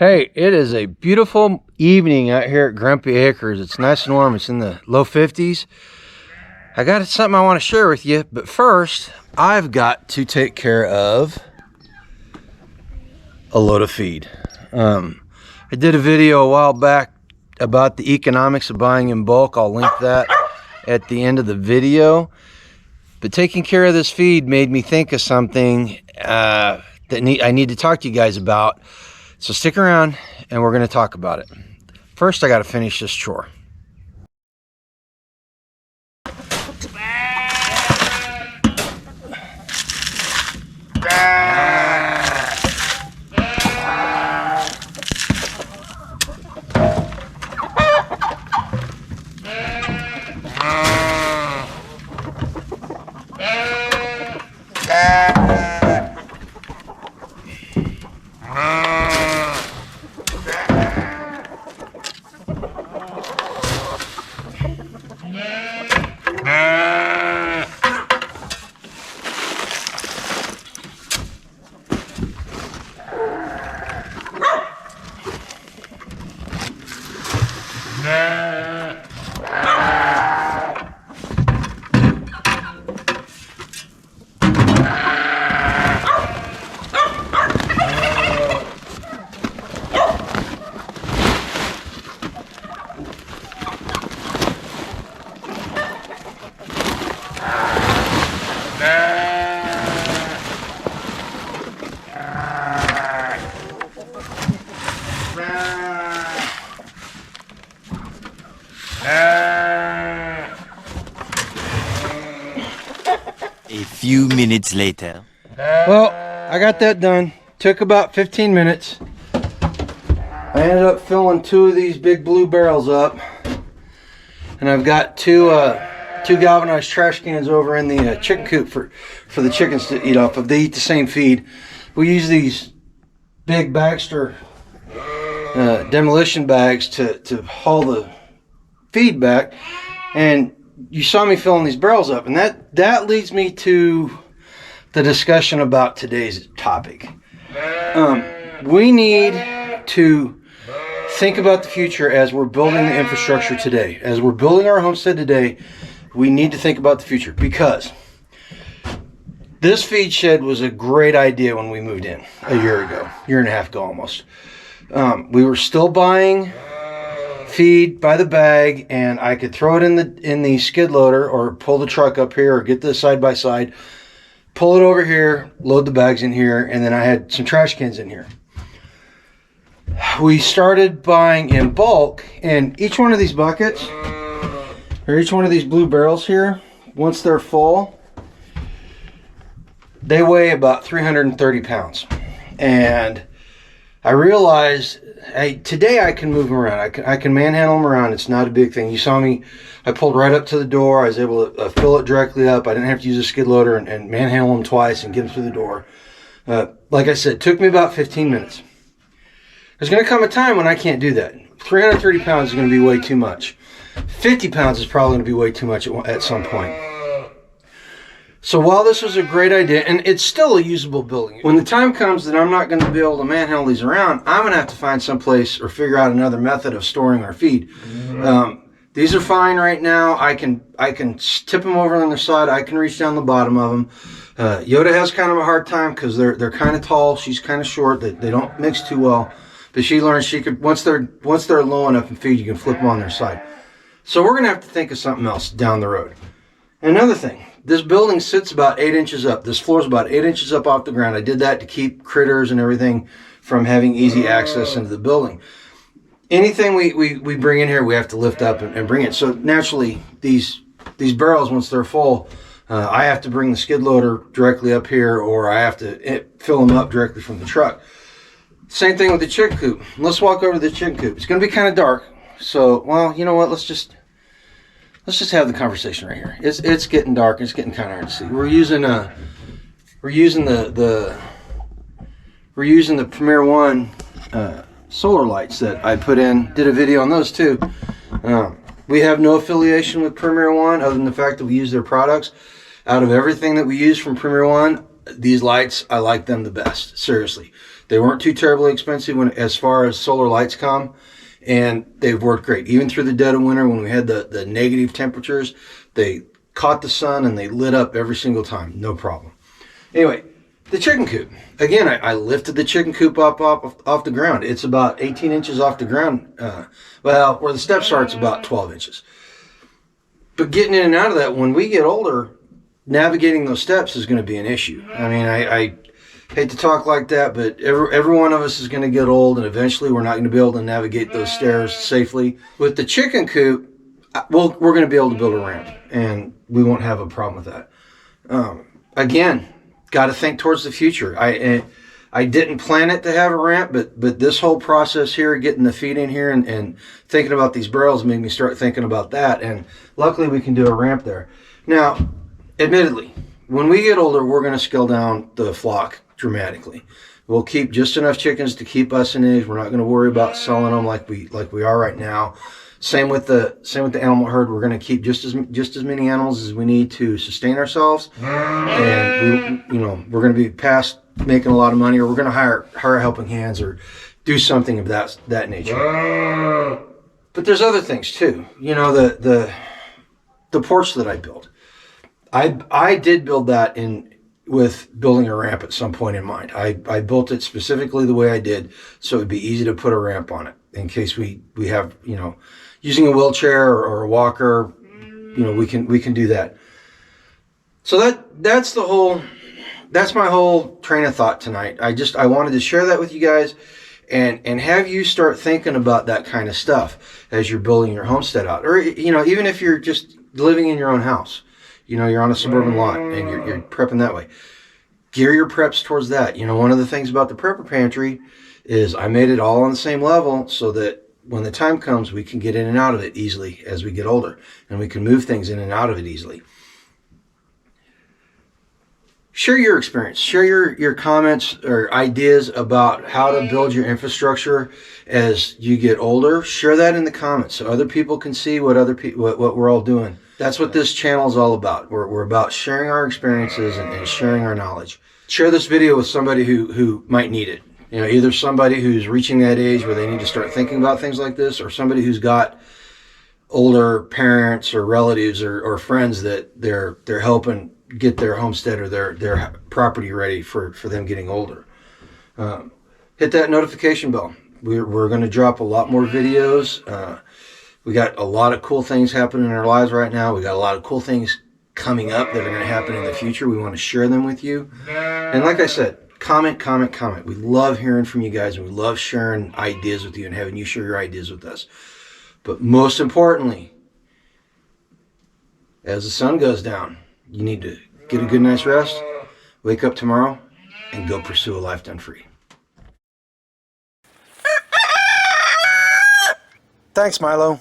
Hey, it is a beautiful evening out here at Grumpy Acres. It's nice and warm. It's in the low 50s. I got something I want to share with you, but first, I've got to take care of a load of feed. I did a video a while back about the economics of buying in bulk. I'll link that at the end of the video. But taking care of this feed made me think of something that I need to talk to you guys about. So stick around and we're going to talk about it. First, I got to finish this chore. A few minutes later. Well, I got that done. Took about 15 minutes. I ended up filling 2 of these big blue barrels up. And I've got two galvanized trash cans over in the chicken coop for the chickens to eat off of. They eat the same feed. We use these big Baxter demolition bags to haul the feed back. And you saw me filling these barrels up, and that leads me to the discussion about today's topic. We need to think about the future as we're building the infrastructure today. As we're building our homestead today, we need to think about the future, because this feed shed was a great idea when we moved in a year and a half ago almost. We were still buying feed by the bag, and I could throw it in the skid loader or pull the truck up here or get the side by side, pull it over here, load the bags in here, and then I had some trash cans in here. We started buying in bulk, and each one of these buckets or each one of these blue barrels here, once they're full, they weigh about 330 pounds. And I realized, today I can move them around. I can manhandle them around. It's not a big thing. You saw me, I pulled right up to the door. I was able to fill it directly up. I didn't have to use a skid loader and manhandle them twice and get them through the door. Like I said, it took me about 15 minutes. There's going to come a time when I can't do that. 330 pounds is going to be way too much. 50 pounds is probably going to be way too much at some point. So while this was a great idea, and it's still a usable building, when the time comes that I'm not going to be able to manhandle these around, I'm going to have to find some place or figure out another method of storing our feed. These are fine right now. I can tip them over on their side. I can reach down the bottom of them. Yoda has kind of a hard time because they're kind of tall. She's kind of short. They don't mix too well. But she learns she could, once they're low enough in feed, you can flip them on their side. So we're going to have to think of something else down the road. Another thing. This building sits about 8 inches up. This floor is about 8 inches up off the ground. I did that to keep critters and everything from having easy access into the building. Anything we bring in here, we have to lift up and bring it. So naturally, these barrels, once they're full, I have to bring the skid loader directly up here, or I have to fill them up directly from the truck. Same thing with the chicken coop. Let's walk over to the chicken coop. It's going to be kind of dark. So, well, you know what? Let's just have the conversation right here. It's getting dark. It's getting kind of hard to see. We're using the Premier One solar lights that I put in. Did a video on those too. We have no affiliation with Premier One other than the fact that we use their products. Out of everything that we use from Premier One, these lights, I like them the best. Seriously, They weren't too terribly expensive as far as solar lights come, and they've worked great. Even through the dead of winter when we had the negative temperatures, they caught the sun and they lit up every single time, no problem. Anyway, the chicken coop. Again, I lifted the chicken coop up off the ground. It's about 18 inches off the ground. Well, where the steps are, it's about 12 inches. But getting in and out of that, when we get older, navigating those steps is going to be an issue. I mean, I hate to talk like that, but every one of us is going to get old, and eventually we're not going to be able to navigate those stairs safely. With the chicken coop, we're going to be able to build a ramp, and we won't have a problem with that. Again, got to think towards the future. I didn't plan it to have a ramp, but this whole process here, getting the feet in here and thinking about these barrels made me start thinking about that. And luckily we can do a ramp there. Now, admittedly, when we get older, we're going to scale down the flock dramatically. We'll keep just enough chickens to keep us in age. We're not going to worry about selling them like we are right now. Same with the animal herd. We're going to keep just as many animals as we need to sustain ourselves, and we're going to be past making a lot of money, or we're going to hire helping hands or do something of that nature. But there's other things too. You know, the porch that I built. I did build that with building a ramp at some point in mind. I built it specifically the way I did, so it'd be easy to put a ramp on it in case we have, using a wheelchair or a walker, we can do that. So that's my whole train of thought tonight. I wanted to share that with you guys and have you start thinking about that kind of stuff as you're building your homestead out. Or, even if you're just living in your own house, you're on a suburban lot and you're prepping that way. Gear your preps towards that. One of the things about the prepper pantry is I made it all on the same level so that when the time comes, we can get in and out of it easily as we get older, and we can move things in and out of it easily. Share your experience. Share your comments or ideas about how to build your infrastructure as you get older. Share that in the comments so other people can see what we're all doing. That's what this channel is all about. We're about sharing our experiences and sharing our knowledge. Share this video with somebody who might need it. Either somebody who's reaching that age where they need to start thinking about things like this, or somebody who's got older parents or relatives or friends that they're helping get their homestead or their property ready for them getting older. Hit that notification bell. We're going to drop a lot more videos. We got a lot of cool things happening in our lives right now. We got a lot of cool things coming up that are going to happen in the future. We want to share them with you. And like I said, comment. We love hearing from you guys, and we love sharing ideas with you and having you share your ideas with us. But most importantly, as the sun goes down, you need to get a good night's rest, wake up tomorrow, and go pursue a life done free. Thanks, Milo.